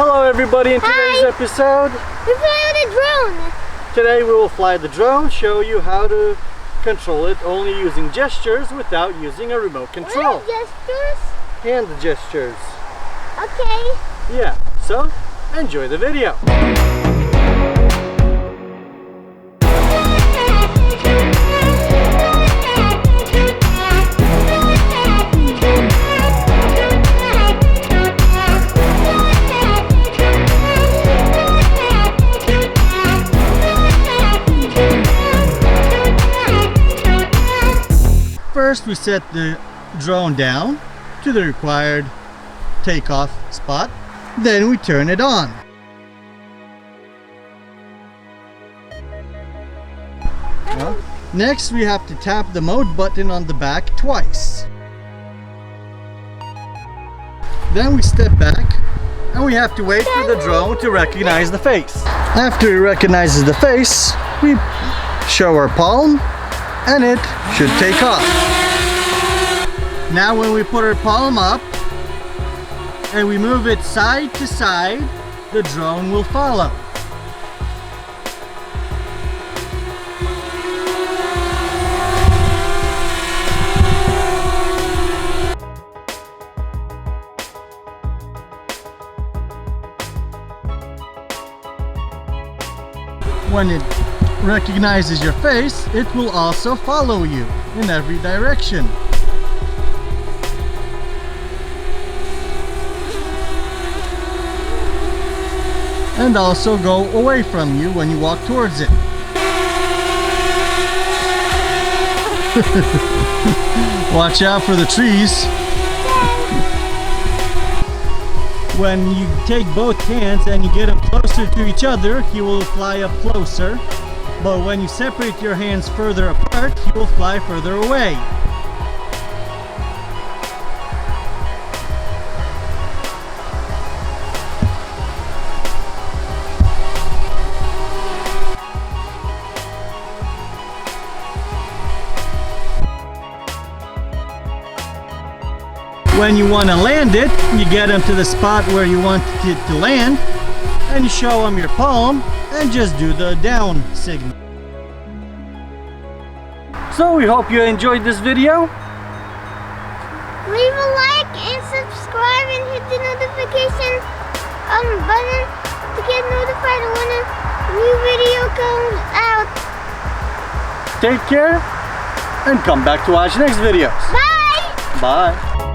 Hello everybody, in today's episode we fly with a drone. Today we will fly the drone, show you how to control it only using gestures without using a remote control. Gestures? Hand gestures. Okay. Yeah, so enjoy the video. First we set the drone down to the required takeoff spot, then we turn it on. Well, next we have to tap the mode button on the back twice. Then we step back and we have to wait for the drone to recognize the face. After it recognizes the face, we show our palm and it should take off. Now when we put our palm up and we move it side to side, the drone will follow. When it recognizes your face, it will also follow you in every direction. And also go away from you when you walk towards it. Watch out for the trees. When you take both hands and you get them closer to each other, he will fly up closer. But when you separate your hands further apart, he will fly further away. When you want to land it, you get them to the spot where you want it to land, and you show them your palm and just do the down signal. So we hope you enjoyed this video. Leave a like and subscribe and hit the notification button to get notified when a new video comes out. Take care and come back to watch next videos. Bye! Bye.